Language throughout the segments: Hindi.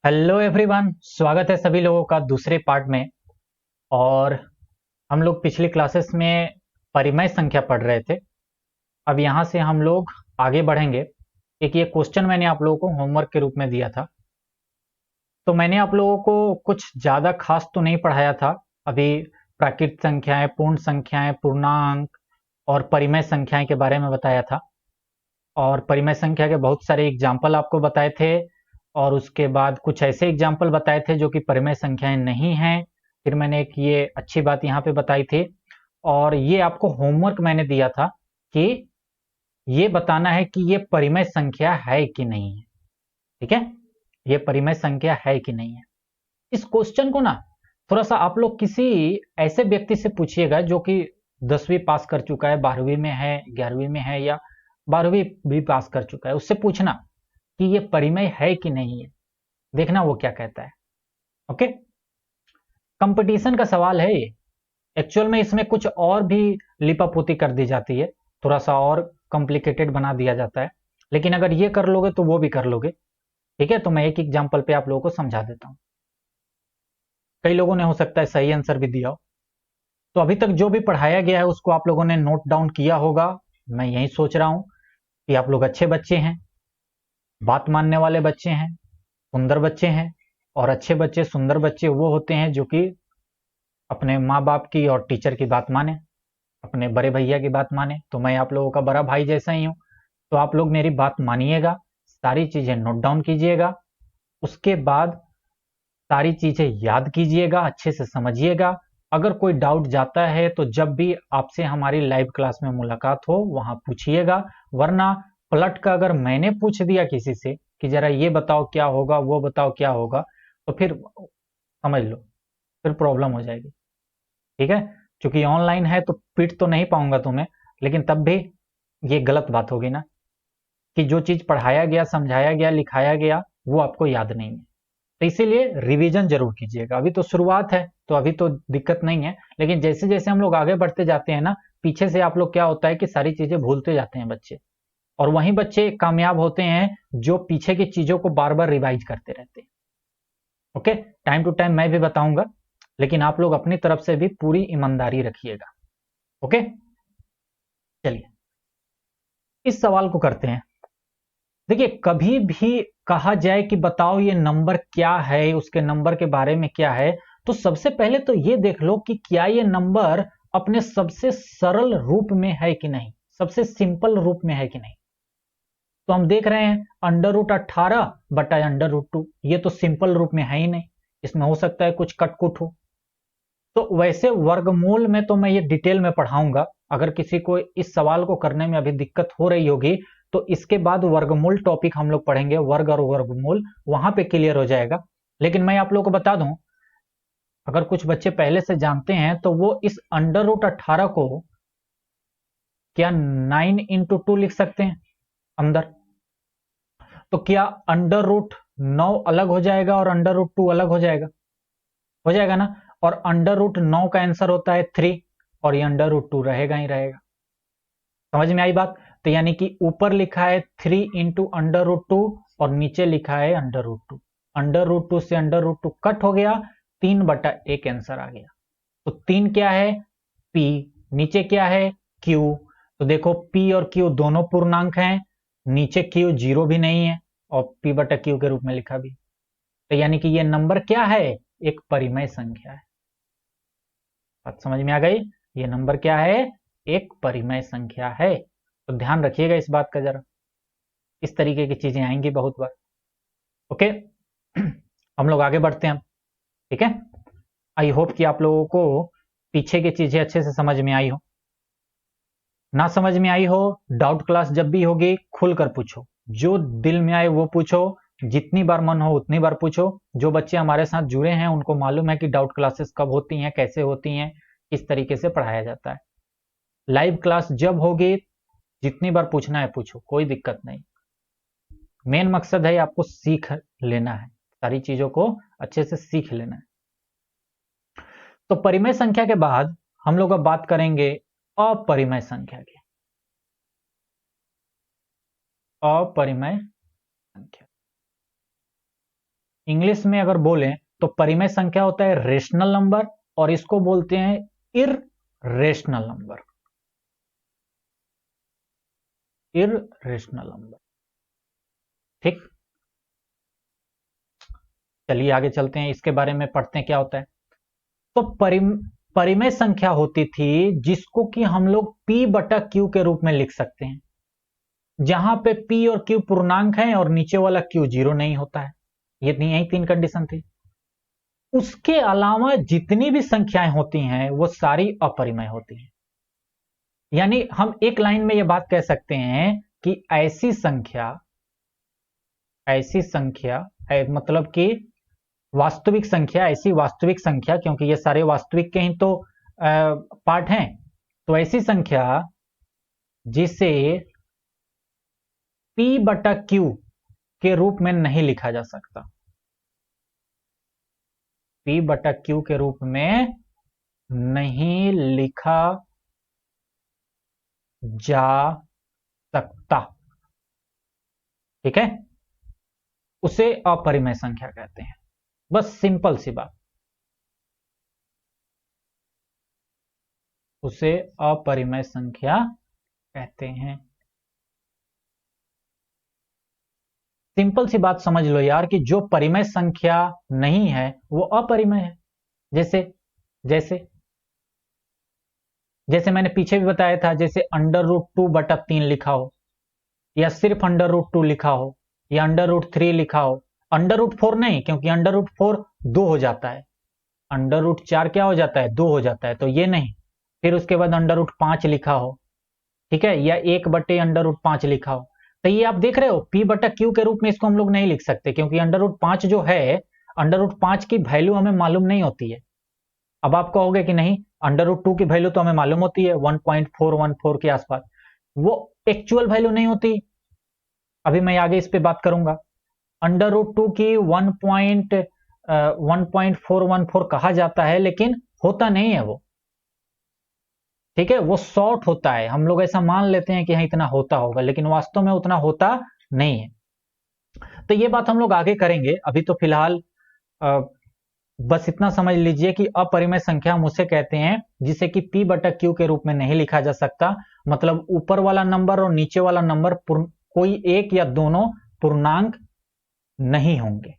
हेलो एवरीवन, स्वागत है सभी लोगों का दूसरे पार्ट में। और हम लोग पिछली क्लासेस में परिमेय संख्या पढ़ रहे थे। अब यहाँ से हम लोग आगे बढ़ेंगे। एक ये क्वेश्चन मैंने आप लोगों को होमवर्क के रूप में दिया था, तो मैंने आप लोगों को कुछ ज़्यादा खास तो नहीं पढ़ाया था। अभी प्राकृत संख्याएं, पूर्ण संख्याएं, पूर्णांक और परिमेय संख्याएं के बारे में बताया था। और परिमेय संख्या के बहुत सारे एग्जाम्पल आपको बताए थे, और उसके बाद कुछ ऐसे एग्जाम्पल बताए थे जो कि परिमेय संख्याएं नहीं हैं। फिर मैंने एक ये अच्छी बात यहाँ पे बताई थी, और ये आपको होमवर्क मैंने दिया था कि ये बताना है कि ये परिमेय संख्या है कि नहीं है। ठीक है, ये परिमेय संख्या है कि नहीं है। इस क्वेश्चन को ना थोड़ा सा आप लोग किसी ऐसे व्यक्ति से पूछिएगा जो कि 10वीं पास कर चुका है, 12वीं में है, 11वीं में है, या 12वीं भी पास कर चुका है। उससे पूछना कि ये परिमेय है कि नहीं है, देखना वो क्या कहता है। ओके, कंपटीशन का सवाल है ये। एक्चुअल में इसमें कुछ और भी लिपापोती कर दी जाती है, थोड़ा सा और कॉम्प्लिकेटेड बना दिया जाता है, लेकिन अगर ये कर लोगे तो वो भी कर लोगे। ठीक है, तो मैं एक एग्जाम्पल पे आप लोगों को समझा देता हूँ। कई लोगों ने हो सकता है सही आंसर भी दिया हो। तो अभी तक जो भी पढ़ाया गया है उसको आप लोगों ने नोट डाउन किया होगा। मैं यही सोच रहा हूँ कि आप लोग अच्छे बच्चे हैं, बात मानने वाले बच्चे हैं, सुंदर बच्चे हैं। और अच्छे बच्चे, सुंदर बच्चे वो होते हैं जो कि अपने माँ बाप की और टीचर की बात माने, अपने बड़े भैया की बात माने। तो मैं आप लोगों का बड़ा भाई जैसा ही हूँ। तो आप लोग मेरी बात मानिएगा, सारी चीजें नोट डाउन कीजिएगा, उसके बाद सारी चीजें याद कीजिएगा, अच्छे से समझिएगा। अगर कोई डाउट जाता है तो जब भी आपसे हमारी लाइव क्लास में मुलाकात हो वहां पूछिएगा। वरना पलट का अगर मैंने पूछ दिया किसी से कि जरा ये बताओ क्या होगा, वो बताओ क्या होगा, तो फिर समझ लो फिर प्रॉब्लम हो जाएगी। ठीक है, क्योंकि ऑनलाइन है तो पीट तो नहीं पाऊंगा तुम्हें, लेकिन तब भी ये गलत बात होगी ना कि जो चीज पढ़ाया गया, समझाया गया, लिखाया गया वो आपको याद नहीं है। तो इसीलिए रिवीजन जरूर कीजिएगा। अभी तो शुरुआत है तो अभी तो दिक्कत नहीं है, लेकिन जैसे जैसे हम लोग आगे बढ़ते जाते हैं ना, पीछे से आप लोग क्या होता है कि सारी चीजें भूलते जाते हैं बच्चे। और वही बच्चे कामयाब होते हैं जो पीछे की चीजों को बार बार रिवाइज करते रहते हैं। ओके, टाइम टू टाइम मैं भी बताऊंगा, लेकिन आप लोग अपनी तरफ से भी पूरी ईमानदारी रखिएगा। ओके, चलिए इस सवाल को करते हैं। देखिए, कभी भी कहा जाए कि बताओ ये नंबर क्या है, उसके नंबर के बारे में क्या है, तो सबसे पहले तो ये देख लो कि क्या ये नंबर अपने सबसे सरल रूप में है कि नहीं, सबसे सिंपल रूप में है कि नहीं। तो हम देख रहे हैं √18/√2, ये तो सिंपल रूप में है ही नहीं, इसमें हो सकता है कुछ कटकुट हो। तो वैसे वर्गमूल में तो मैं ये डिटेल में पढ़ाऊंगा। अगर किसी को इस सवाल को करने में अभी दिक्कत हो रही होगी तो इसके बाद वर्गमूल टॉपिक हम लोग पढ़ेंगे, वर्ग और वर्गमूल, वहां पे क्लियर हो जाएगा। लेकिन मैं आप लोगों को बता दूं, अगर कुछ बच्चे पहले से जानते हैं तो वो इस √18 को क्या 9 × 2 लिख सकते हैं अंदर। तो क्या √9 अलग हो जाएगा और √2 अलग हो जाएगा ना। और √9 का आंसर होता है 3, और ये √2 रहेगा ही रहेगा। समझ में आई बात। तो यानी कि ऊपर लिखा है 3 × √2 और नीचे लिखा है √2। √2 से √2 कट हो गया, 3/1 आंसर आ गया। तो 3 क्या है, P, नीचे क्या है, Q। तो देखो P और Q दोनों पूर्णांक हैं, नीचे Q जीरो भी नहीं है और P/Q के रूप में लिखा भी। तो यानी कि ये नंबर क्या है, एक परिमेय संख्या है। बात समझ में आ गई। ये नंबर क्या है, एक परिमेय संख्या है। तो ध्यान रखिएगा इस बात का जरा, इस तरीके की चीजें आएंगी बहुत बार। ओके, हम लोग आगे बढ़ते हैं। ठीक है, आई होप कि आप लोगों को पीछे की चीजें अच्छे से समझ में आई हो। ना समझ में आई हो, डाउट क्लास जब भी होगी खुलकर पूछो, जो दिल में आए वो पूछो, जितनी बार मन हो उतनी बार पूछो। जो बच्चे हमारे साथ जुड़े हैं उनको मालूम है कि डाउट क्लासेस कब होती हैं, कैसे होती हैं, किस तरीके से पढ़ाया जाता है। लाइव क्लास जब होगी जितनी बार पूछना है पूछो, कोई दिक्कत नहीं। मेन मकसद है आपको सीख लेना है, सारी चीजों को अच्छे से सीख लेना है। तो परिमेय संख्या के बाद हम लोग अब बात करेंगे अपरिमेय संख्या की। अपरिमेय संख्या, इंग्लिश में अगर बोलें तो परिमेय संख्या होता है रेशनल नंबर, और इसको बोलते हैं इररेशनल नंबर। इररेशनल नंबर, ठीक। चलिए आगे चलते हैं, इसके बारे में पढ़ते हैं क्या होता है। तो परिमेय संख्या होती थी जिसको कि हम लोग P बटा Q के रूप में लिख सकते हैं, जहां पे P और Q पूर्णांक है और नीचे वाला Q जीरो नहीं होता है। यही तीन कंडीशन थी। उसके अलावा जितनी भी संख्याएं होती हैं वो सारी अपरिमेय होती हैं। यानी हम एक लाइन में ये बात कह सकते हैं कि ऐसी संख्या मतलब कि वास्तविक संख्या, ऐसी वास्तविक संख्या, क्योंकि ये सारे वास्तविक के ही तो पार्ट हैं, तो ऐसी संख्या जिसे P बटा Q के रूप में नहीं लिखा जा सकता, P बटा Q के रूप में नहीं लिखा जा सकता, ठीक है, उसे अपरिमेय संख्या कहते हैं। बस सिंपल सी बात, उसे अपरिमेय संख्या कहते हैं। सिंपल सी बात समझ लो यार कि जो परिमेय संख्या नहीं है वो अपरिमेय है। जैसे जैसे जैसे मैंने पीछे भी बताया था, जैसे √2 बटा 3 लिखा हो, या सिर्फ √2 लिखा हो, या √3 लिखा हो। √4 नहीं, क्योंकि √4 2 हो जाता है, √4 क्या हो जाता है, 2 हो जाता है, तो ये नहीं। फिर उसके बाद √5 लिखा हो, ठीक है, या 1 बटे √5 लिखा हो, तो ये आप देख रहे हो P बटा Q के रूप में इसको हम लोग नहीं लिख सकते, क्योंकि √5 जो है, √5 की वैल्यू हमें मालूम नहीं होती है। अब आप कहोगे कि नहीं, √2 की वैल्यू तो हमें मालूम होती है 1.414 के आसपास, वो एक्चुअल वैल्यू नहीं होती। अभी मैं आगे इस पे बात करूंगा। √2 की 1.414 कहा जाता है, लेकिन होता नहीं है वो, ठीक है, वो शॉर्ट होता है। हम लोग ऐसा मान लेते हैं कि हाँ इतना होता होगा, लेकिन वास्तव में उतना होता नहीं है। तो ये बात हम लोग आगे करेंगे। अभी तो फिलहाल बस इतना समझ लीजिए कि अपरिमेय संख्या हम उसे कहते हैं जिसे कि P बटा Q के रूप में नहीं लिखा जा सकता। मतलब ऊपर वाला नंबर और नीचे वाला नंबर कोई एक या दोनों पूर्णांक नहीं होंगे,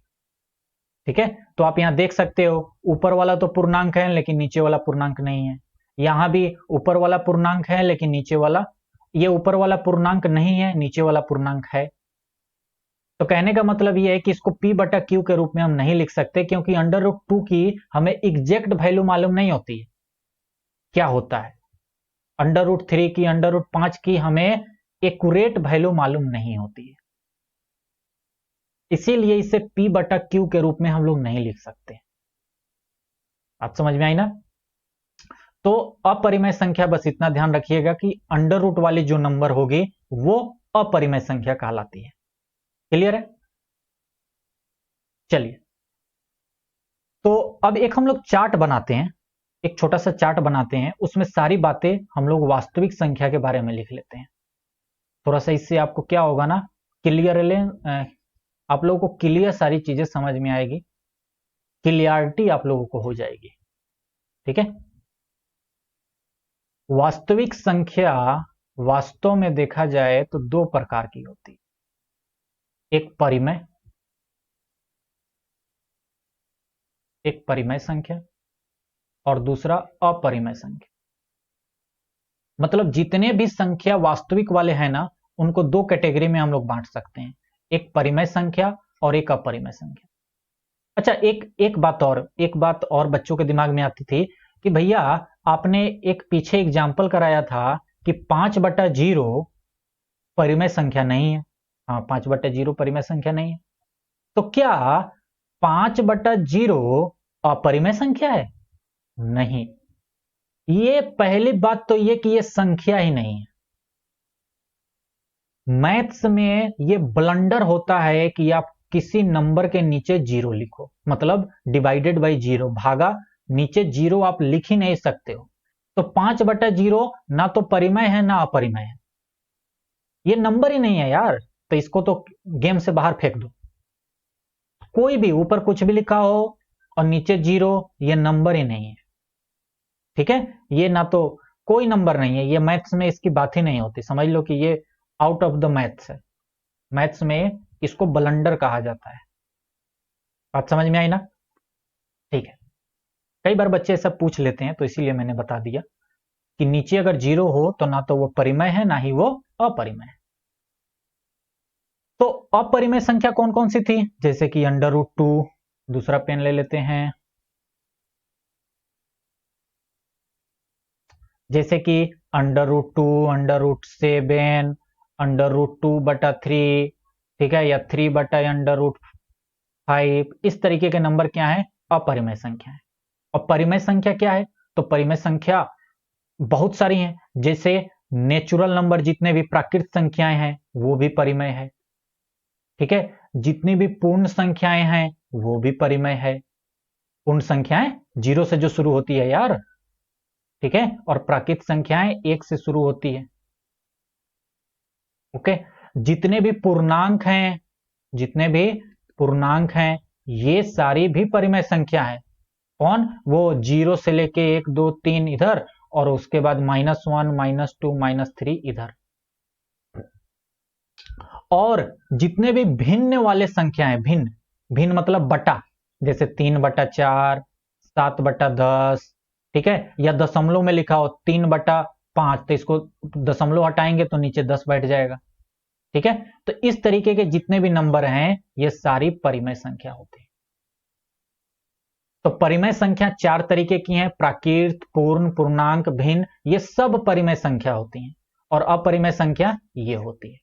ठीक है। तो आप यहां देख सकते हो, ऊपर वाला तो पूर्णांक है लेकिन नीचे वाला पूर्णांक नहीं है। यहां भी ऊपर वाला पूर्णांक है लेकिन नीचे वाला, ये ऊपर वाला पूर्णांक नहीं है, नीचे वाला पूर्णांक है। तो कहने का मतलब ये है कि इसको P बटा Q के रूप में हम नहीं लिख सकते, क्योंकि √2 की हमें एग्जैक्ट वैल्यू मालूम नहीं होती है क्या होता है। √3 की, √5 की हमें एक्यूरेट वैल्यू मालूम नहीं होती है, इसीलिए इसे P बटा Q के रूप में हम लोग नहीं लिख सकते। आप समझ में आई ना। तो अपरिमेय संख्या बस इतना ध्यान रखिएगा कि अंडर रूट वाली जो नंबर होगी वो अपरिमेय संख्या कहलाती है। क्लियर है। चलिए, तो अब एक हम लोग चार्ट बनाते हैं, एक छोटा सा चार्ट बनाते हैं, उसमें सारी बातें हम लोग वास्तविक संख्या के बारे में लिख लेते हैं। थोड़ा सा इससे आपको क्या होगा ना, क्लियर, आप लोगों को क्लियर सारी चीजें समझ में आएगी, क्लियरिटी आप लोगों को हो जाएगी, ठीक है। वास्तविक संख्या वास्तव में देखा जाए तो दो प्रकार की होती है, एक परिमेय संख्या और दूसरा अपरिमेय संख्या। मतलब जितने भी संख्या वास्तविक वाले हैं ना, उनको दो कैटेगरी में हम लोग बांट सकते हैं, एक परिमेय संख्या और एक अपरिमेय संख्या। अच्छा, एक बात और बच्चों के दिमाग में आती थी कि भैया आपने एक पीछे एग्जाम्पल कराया था कि 5/0 परिमेय संख्या नहीं है। हाँ, 5/0 परिमेय संख्या नहीं है, तो क्या 5/0 अपरिमेय संख्या है? नहीं। ये पहली बात तो ये कि ये संख्या ही नहीं है। मैथ्स में ये ब्लंडर होता है कि आप किसी नंबर के नीचे जीरो लिखो, मतलब डिवाइडेड बाई जीरो, भागा नीचे जीरो आप लिख ही नहीं सकते हो। तो 5/0 ना तो परिमेय है ना अपरिमेय है, ये नंबर ही नहीं है यार, तो इसको तो गेम से बाहर फेंक दो। कोई भी ऊपर कुछ भी लिखा हो और नीचे 0, ये नंबर ही नहीं है। ठीक है, ये ना तो कोई नंबर नहीं है, ये मैथ्स में इसकी बात ही नहीं होती। समझ लो कि ये आउट ऑफ द मैथ्स है। मैथ्स में इसको ब्लंडर कहा जाता है। बात समझ में आई ना? ठीक है, कई बार बच्चे सब पूछ लेते हैं, तो इसीलिए मैंने बता दिया कि नीचे अगर 0 हो तो ना तो वो परिमेय है, ना ही वो अपरिमेय है। तो अपरिमेय संख्या कौन कौन सी थी? जैसे कि √2, दूसरा पेन ले लेते हैं, जैसे कि √2, √7, √2/3, ठीक है, या 3/√5, इस तरीके के नंबर क्या है? अपरिमेय संख्या है। और परिमेय संख्या क्या है? तो परिमेय संख्या बहुत सारी हैं, जैसे नेचुरल नंबर, जितने भी प्राकृत संख्याएं हैं वो भी परिमेय है। ठीक है, जितनी भी पूर्ण संख्याएं हैं वो भी परिमेय है। पूर्ण संख्याएं 0 से जो शुरू होती है यार, ठीक है, और प्राकृत संख्याएं 1 से शुरू होती है। ओके, जितने भी पूर्णांक हैं, जितने भी पूर्णांक हैं, ये सारी भी परिमेय संख्या है। कौन? वो 0 से लेके 1, 2, 3 इधर, और उसके बाद -1, -2, -3 इधर। और जितने भी भिन्न वाले संख्याएं, भिन्न भिन्न मतलब बटा, जैसे 3/4, 7/10, ठीक है, या दशमलव में लिखा हो 3/5, तो इसको दशमलव हटाएंगे तो नीचे 10 बैठ जाएगा। ठीक है, तो इस तरीके के जितने भी नंबर हैं ये सारी परिमेय संख्या होती है। तो परिमेय संख्या 4 तरीके की हैं: प्राकृत, पूर्ण, पूर्णांक, भिन्न, ये सब परिमेय संख्या होती हैं। और अपरिमेय संख्या ये होती है।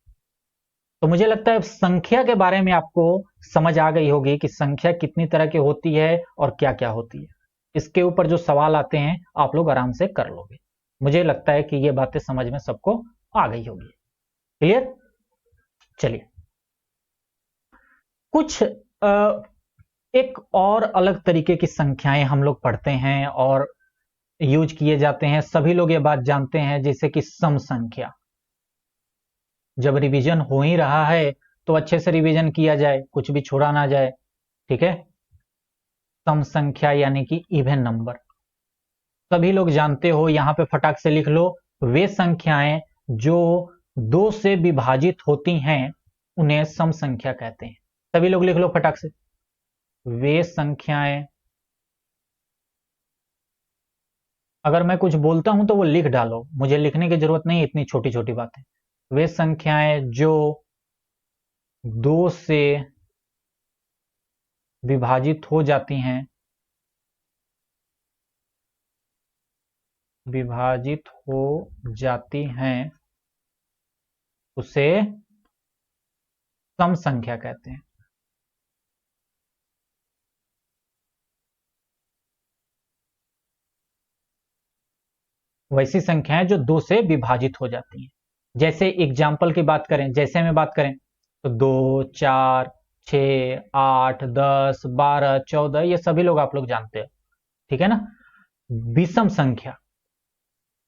तो मुझे लगता है संख्या के बारे में आपको समझ आ गई होगी कि संख्या कितनी तरह की होती है और क्या क्या होती है। इसके ऊपर जो सवाल आते हैं आप लोग आराम से कर लोगे। मुझे लगता है कि ये बातें समझ में सबको आ गई होगी। क्लियर? चलिए, कुछ एक और अलग तरीके की संख्याएं हम लोग पढ़ते हैं और यूज किए जाते हैं, सभी लोग ये बात जानते हैं, जैसे कि सम संख्या। जब रिवीजन हो ही रहा है तो अच्छे से रिवीजन किया जाए, कुछ भी छोड़ा ना जाए। ठीक है, सम संख्या यानी कि इवन नंबर, सभी लोग जानते हो। यहां पे फटाक से लिख लो, वे संख्याएं जो 2 से विभाजित होती हैं उन्हें सम संख्या कहते हैं। सभी लोग लिख लो फटाक से, वे संख्याएं, अगर मैं कुछ बोलता हूं तो वो लिख डालो, मुझे लिखने की जरूरत नहीं, इतनी छोटी छोटी बातें। वे संख्याएं जो 2 से विभाजित हो जाती हैं, विभाजित हो जाती हैं, उसे सम संख्या कहते हैं। वैसी संख्याएं जो 2 से विभाजित हो जाती हैं। जैसे एग्जाम्पल की बात करें, जैसे में बात करें तो 2, 4, 6, 8, 10, 12, 14, ये सभी लोग आप लोग जानते हैं। ठीक है ना? विषम संख्या,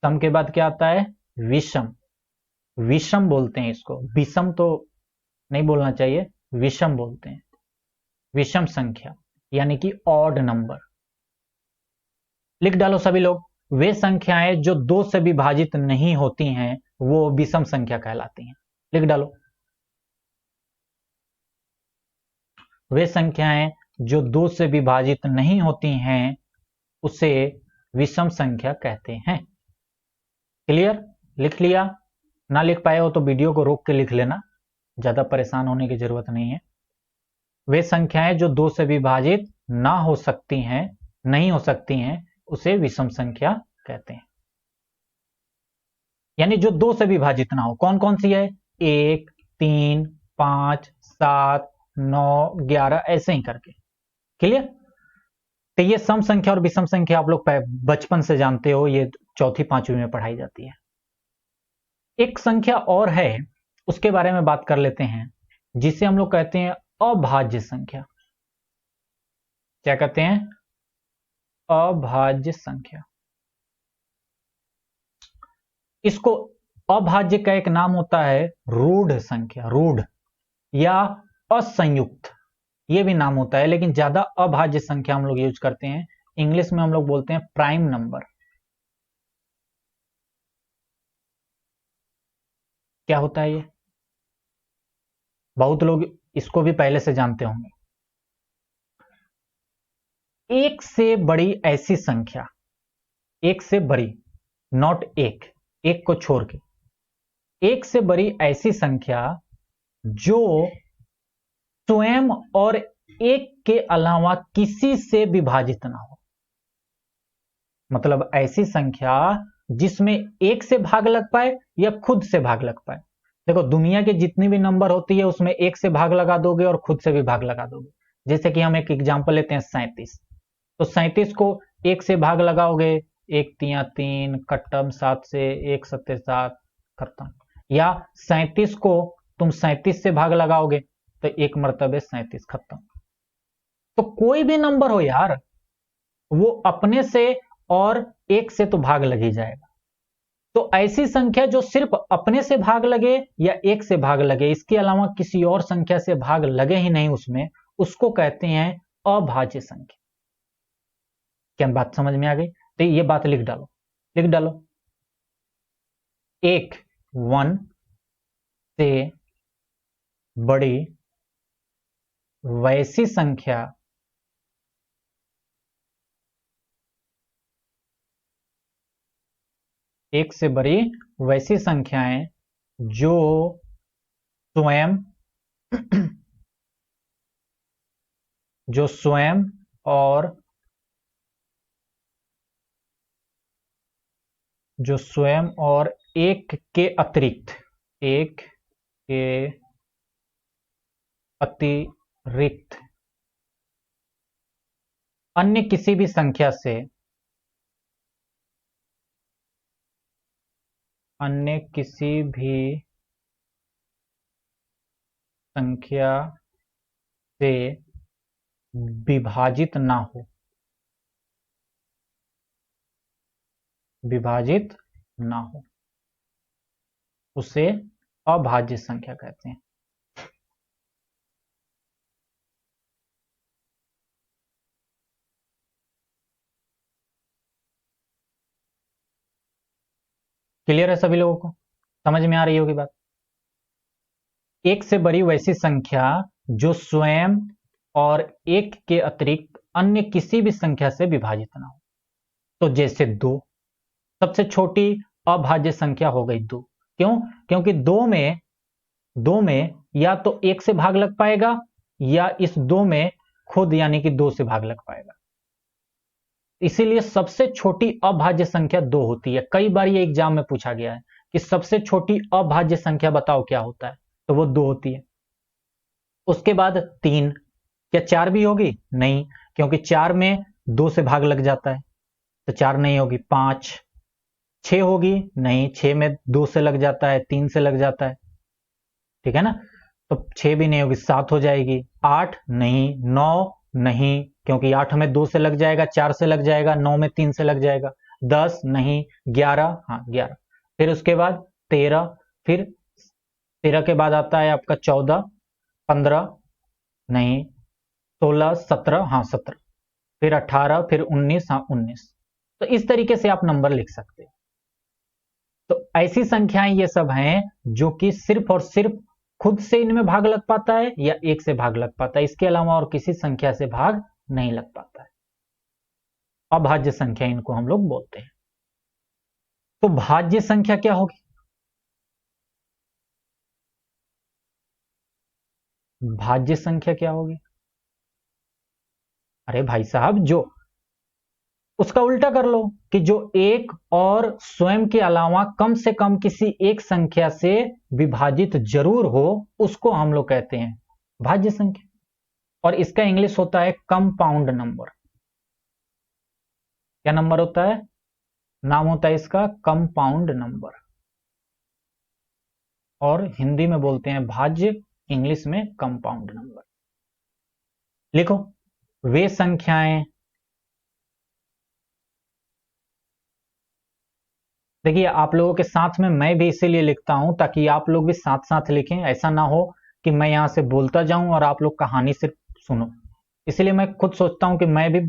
सम के बाद क्या आता है? विषम। विषम बोलते हैं इसको, विषम तो नहीं बोलना चाहिए, विषम बोलते हैं। विषम संख्या यानी कि ऑड नंबर। लिख डालो सभी लोग, वे संख्याएं जो 2 से विभाजित नहीं होती हैं वो विषम संख्या कहलाती हैं। लिख डालो, वे संख्याएं जो 2 से विभाजित नहीं होती हैं उसे विषम संख्या कहते हैं। क्लियर? लिख लिया? ना लिख पाए हो तो वीडियो को रोक के लिख लेना, ज्यादा परेशान होने की जरूरत नहीं है। वे संख्याएं जो 2 से विभाजित ना हो सकती हैं, नहीं हो सकती हैं, उसे विषम संख्या कहते हैं। यानी जो 2 से विभाजित ना हो, कौन कौन सी है? 1, 3, 5, 7, 9, 11, ऐसे ही करके। क्लियर? तो ये सम संख्या और विषम संख्या आप लोग बचपन से जानते हो, ये चौथी पांचवी में पढ़ाई जाती है। एक संख्या और है, उसके बारे में बात कर लेते हैं, जिसे हम लोग कहते हैं अभाज्य संख्या। क्या कहते हैं? अभाज्य संख्या। इसको अभाज्य का एक नाम होता है रूढ़ संख्या, रूढ़ या असंयुक्त। ये भी नाम होता है, लेकिन ज्यादा अभाज्य संख्या हम लोग यूज करते हैं। इंग्लिश में हम लोग बोलते हैं प्राइम नंबर। क्या होता है ये? बहुत लोग इसको भी पहले से जानते होंगे। एक से बड़ी ऐसी संख्या, एक से बड़ी, नॉट एक को छोड़ के, एक से बड़ी ऐसी संख्या जो स्वयं और एक के अलावा किसी से विभाजित ना हो। मतलब ऐसी संख्या जिसमें एक से भाग लग पाए या खुद से भाग लग पाए। देखो, दुनिया के जितनी भी नंबर होती है उसमें एक से भाग लगा दोगे और खुद से भी भाग लगा दोगे। जैसे कि हम एक एग्जांपल लेते हैं 37, तो 37 को एक से भाग लगाओगे, एक तिया 3, कट्टम 7 से, एक सत्ते 7, खत्म। या 37 को तुम 37 से भाग लगाओगे तो एक मर्तबे 37, खत्म। तो कोई भी नंबर हो यार, वो अपने से और एक से तो भाग लग ही जाएगा। तो ऐसी संख्या जो सिर्फ अपने से भाग लगे या एक से भाग लगे, इसके अलावा किसी और संख्या से भाग लगे ही नहीं उसमें, उसको कहते हैं अभाज्य संख्या। क्या बात समझ में आ गई? तो ये बात लिख डालो, लिख डालो। एक 1 से बड़ी वैसी संख्या एक से बड़ी वैसी संख्याएं जो स्वयं जो स्वयं और एक के अतिरिक्त, एक के अतिरिक्त अन्य किसी भी संख्या से, अन्य किसी भी संख्या से विभाजित ना हो, विभाजित ना हो, उसे अभाज्य संख्या कहते हैं। क्लियर है सभी लोगों को? समझ में आ रही होगी बात? एक से बड़ी वैसी संख्या जो स्वयं और एक के अतिरिक्त अन्य किसी भी संख्या से विभाजित ना हो। तो जैसे 2, सबसे छोटी अभाज्य संख्या हो गई 2। क्यों? क्योंकि दो में या तो एक से भाग लग पाएगा या इस 2 में खुद यानी कि 2 से भाग लग पाएगा। इसीलिए सबसे छोटी अभाज्य संख्या 2 होती है। कई बार ये एग्जाम में पूछा गया है कि सबसे छोटी अभाज्य संख्या बताओ क्या होता है, तो वो 2 होती है। उसके बाद 3, क्या 4 भी होगी? नहीं, क्योंकि 4 में 2 से भाग लग जाता है, तो 4 नहीं होगी। 5, 6 होगी? नहीं, 6 में 2 से लग जाता है, 3 से लग जाता है, ठीक है ना, तो 6 भी नहीं होगी, 7 हो जाएगी। 8 नहीं, 9 नहीं, क्योंकि 8 में 2 से लग जाएगा, 4 से लग जाएगा, 9 में 3 से लग जाएगा। 10 नहीं, 11, हाँ 11। फिर उसके बाद 13, फिर 13 के बाद आता है आपका 14, 15 नहीं, 16, 17, हाँ 17, फिर 18, फिर 19, हाँ 19। तो इस तरीके से आप नंबर लिख सकते हैं। तो ऐसी संख्याएं ये सब हैं जो कि सिर्फ और सिर्फ खुद से इनमें भाग लग पाता है या एक से भाग लग पाता है, इसके अलावा और किसी संख्या से भाग नहीं लग पाता है। अभाज्य संख्या इनको हम लोग बोलते हैं। तो भाज्य संख्या क्या होगी? भाज्य संख्या क्या होगी? अरे भाई साहब, जो उसका उल्टा कर लो कि जो एक और स्वयं के अलावा कम से कम किसी एक संख्या से विभाजित जरूर हो, उसको हम लोग कहते हैं भाज्य संख्या। और इसका इंग्लिश होता है कंपाउंड नंबर। क्या नंबर होता है? नाम होता है इसका कंपाउंड नंबर, और हिंदी में बोलते हैं भाज्य, इंग्लिश में कंपाउंड नंबर। लिखो, वे संख्याएं, देखिए आप लोगों के साथ में मैं भी इसीलिए लिखता हूं ताकि आप लोग भी साथ साथ लिखें। ऐसा ना हो कि मैं यहां से बोलता जाऊं और आप लोग कहानी सिर्फ सुनो, इसलिए मैं खुद सोचता हूं कि मैं भी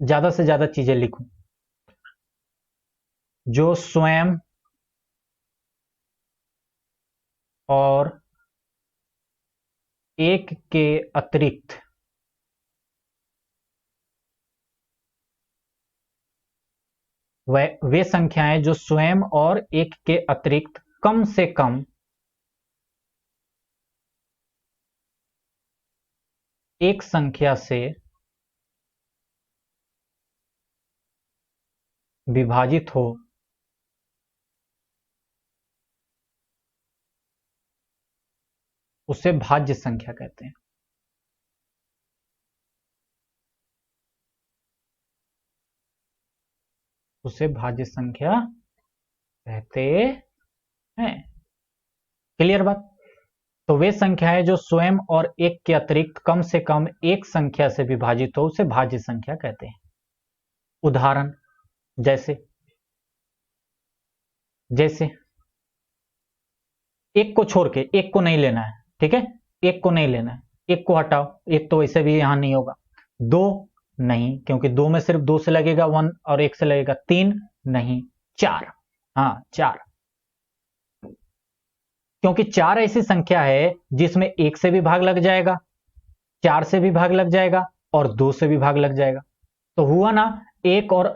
ज्यादा से ज्यादा चीजें लिखूं। जो स्वयं और एक के अतिरिक्त वे संख्याएं जो स्वयं और एक के अतिरिक्त कम से कम एक संख्या से विभाजित हो, उसे भाज्य संख्या कहते हैं। उसे भाज्य संख्या कहते हैं। क्लियर बात? तो वे संख्याएं जो स्वयं और एक के अतिरिक्त कम से कम एक संख्या से विभाजित हो, उसे भाज्य संख्या कहते हैं। उदाहरण जैसे जैसे एक को छोड़ के, एक को नहीं लेना है, ठीक है, एक को नहीं लेना है, एक को हटाओ, एक तो वैसे भी यहां नहीं होगा। दो नहीं, क्योंकि दो में सिर्फ दो से लगेगा वन और एक से लगेगा तीन नहीं। चार, हाँ चार, क्योंकि चार ऐसी संख्या है जिसमें एक से भी भाग लग जाएगा, चार से भी भाग लग जाएगा और दो से भी भाग लग जाएगा। तो हुआ ना, एक और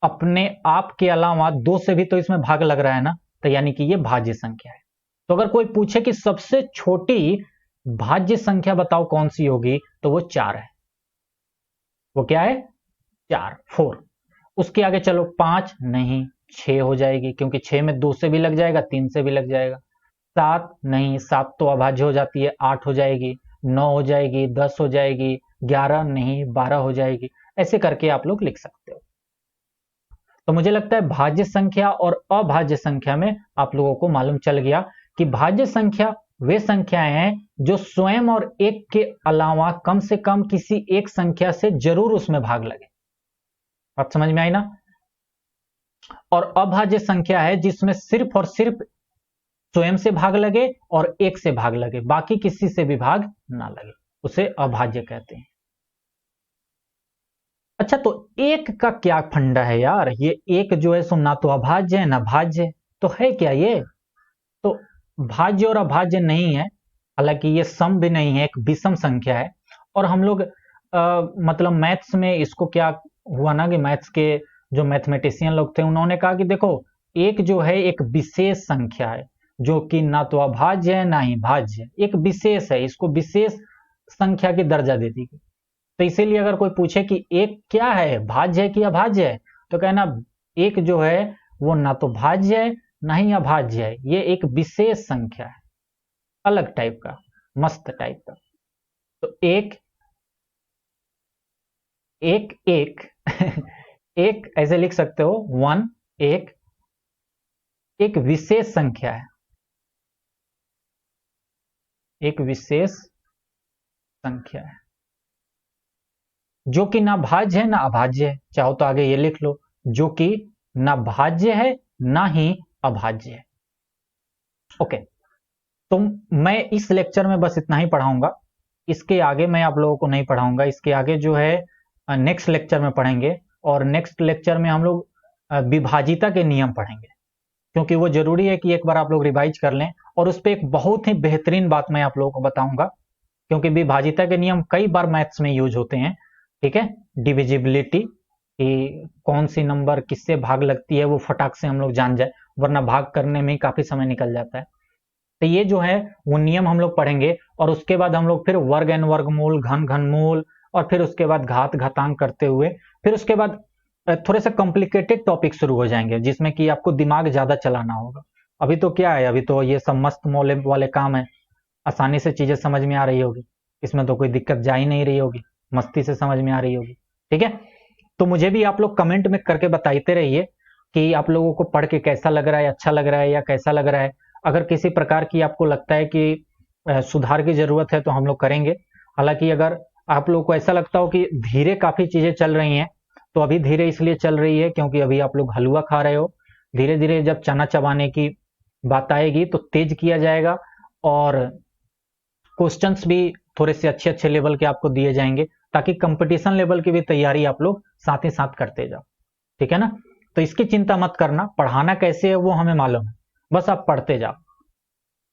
अपने आप के अलावा दो से भी तो इसमें भाग लग रहा है ना, तो यानी कि ये भाज्य संख्या है। तो अगर कोई पूछे कि सबसे छोटी भाज्य संख्या बताओ कौन सी होगी, तो वो चार है। वो क्या है? चार, फोर। उसके आगे चलो, पांच नहीं, छह हो जाएगी, क्योंकि छह में दो से भी लग जाएगा, तीन से भी लग जाएगा। सात नहीं, सात तो अभाज्य हो जाती है, आठ हो जाएगी, नौ हो जाएगी, 10 हो जाएगी, 11 नहीं, 12 हो जाएगी। ऐसे करके आप लोग लिख सकते हो। तो मुझे लगता है भाज्य संख्या और अभाज्य संख्या में आप लोगों को मालूम चल गया कि भाज्य संख्या वे संख्याएं हैं जो स्वयं और एक के अलावा कम से कम किसी एक संख्या से जरूर उसमें भाग लगे। बात समझ में आई ना? और अभाज्य संख्या है जिसमें सिर्फ और सिर्फ स्वयं से भाग लगे और एक से भाग लगे, बाकी किसी से भी भाग ना लगे, उसे अभाज्य कहते हैं। अच्छा, तो एक का क्या फंडा है यार? ये एक जो है सो ना तो अभाज्य है ना भाज्य, तो है क्या ये? तो भाज्य और अभाज्य नहीं है, हालांकि ये सम भी नहीं है, एक विषम संख्या है। और हम लोग मतलब मैथ्स में इसको क्या हुआ ना कि मैथ्स के जो मैथमेटिशियन लोग थे उन्होंने कहा कि देखो, एक जो है एक विशेष संख्या है जो कि ना तो अभाज्य है ना ही भाज्य है, एक विशेष है, इसको विशेष संख्या की दर्जा दे दी गई। तो इसीलिए अगर कोई पूछे कि एक क्या है, भाज्य है कि अभाज्य है, तो कहना एक जो है वो ना तो भाज्य है ना ही अभाज्य है, ये एक विशेष संख्या है, अलग टाइप का, मस्त टाइप का। तो एक एक एक एक ऐसे लिख सकते हो, वन एक, एक विशेष संख्या है, एक विशेष संख्या है जो कि ना भाज्य है ना अभाज्य है। चाहो तो आगे ये लिख लो, जो कि ना भाज्य है ना ही अभाज्य है। ओके, तो मैं इस लेक्चर में बस इतना ही पढ़ाऊंगा, इसके आगे मैं आप लोगों को नहीं पढ़ाऊंगा। इसके आगे जो है नेक्स्ट लेक्चर में पढ़ेंगे, और नेक्स्ट लेक्चर में हम लोग विभाजिता के नियम पढ़ेंगे, क्योंकि वो जरूरी है कि एक बार आप लोग रिवाइज कर लें। और उस पर एक बहुत ही बेहतरीन बात मैं आप लोगों को बताऊंगा, क्योंकि विभाजिता के नियम कई बार मैथ्स में यूज होते हैं, ठीक है। डिविजिबिलिटी, कि कौन सी नंबर किससे भाग लगती है वो फटाक से हम लोग जान जाए, वरना भाग करने में ही काफी समय निकल जाता है। तो ये जो है वो नियम हम लोग पढ़ेंगे, और उसके बाद हम लोग फिर वर्ग एन वर्गमूल, घन घनमूल, और फिर उसके बाद घात घातांक करते हुए फिर उसके बाद थोड़े से कॉम्प्लिकेटेड टॉपिक शुरू हो जाएंगे, जिसमें कि आपको दिमाग ज्यादा चलाना होगा। अभी तो क्या है, अभी तो ये सब मस्त मौले वाले काम है, आसानी से चीजें समझ में आ रही होगी, इसमें तो कोई दिक्कत जा ही नहीं रही होगी, मस्ती से समझ में आ रही होगी, ठीक है। तो मुझे भी आप लोग कमेंट में करके बताते रहिए कि आप लोगों को पढ़ के कैसा लग रहा है, अच्छा लग रहा है या कैसा लग रहा है। अगर किसी प्रकार की आपको लगता है कि सुधार की जरूरत है तो हम लोग करेंगे। हालांकि अगर आप लोगों को ऐसा लगता हो कि धीरे काफी चीजें चल रही हैं, तो अभी धीरे इसलिए चल रही है क्योंकि अभी आप लोग हलवा खा रहे हो। धीरे धीरे जब चना चबाने की बात आएगी तो तेज किया जाएगा, और क्वेश्चंस भी थोड़े से अच्छे अच्छे लेवल के आपको दिए जाएंगे, ताकि कंपटीशन लेवल की भी तैयारी आप लोग साथ ही साथ करते जाओ। ठीक है ना? तो इसकी चिंता मत करना, पढ़ाना कैसे है वो हमें मालूम है, बस आप पढ़ते जाओ।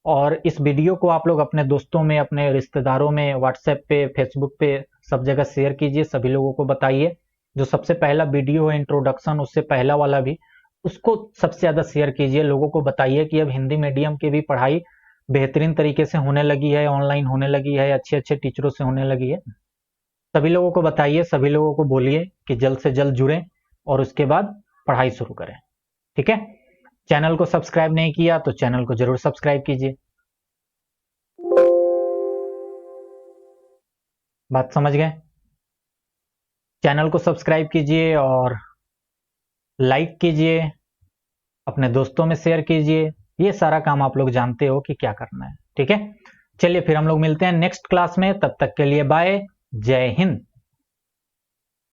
और इस वीडियो को आप लोग अपने दोस्तों में, अपने रिश्तेदारों में, व्हाट्सएप पे, फेसबुक पे, सब जगह शेयर कीजिए, सभी लोगों को बताइए। जो सबसे पहला वीडियो है इंट्रोडक्शन, उससे पहला वाला भी, उसको सबसे ज़्यादा शेयर कीजिए। लोगों को बताइए कि अब हिंदी मीडियम की भी पढ़ाई बेहतरीन तरीके से होने लगी है, ऑनलाइन होने लगी है, अच्छे अच्छे टीचरों से होने लगी है। सभी लोगों को बताइए, सभी लोगों को बोलिए कि जल्द से जल्द जुड़ें और उसके बाद पढ़ाई शुरू करें। ठीक है? चैनल को सब्सक्राइब नहीं किया तो चैनल को जरूर सब्सक्राइब कीजिए। बात समझ गए? चैनल को सब्सक्राइब कीजिए और लाइक कीजिए, अपने दोस्तों में शेयर कीजिए। ये सारा काम आप लोग जानते हो कि क्या करना है। ठीक है? चलिए फिर हम लोग मिलते हैं नेक्स्ट क्लास में, तब तक के लिए बाय, जय हिंद।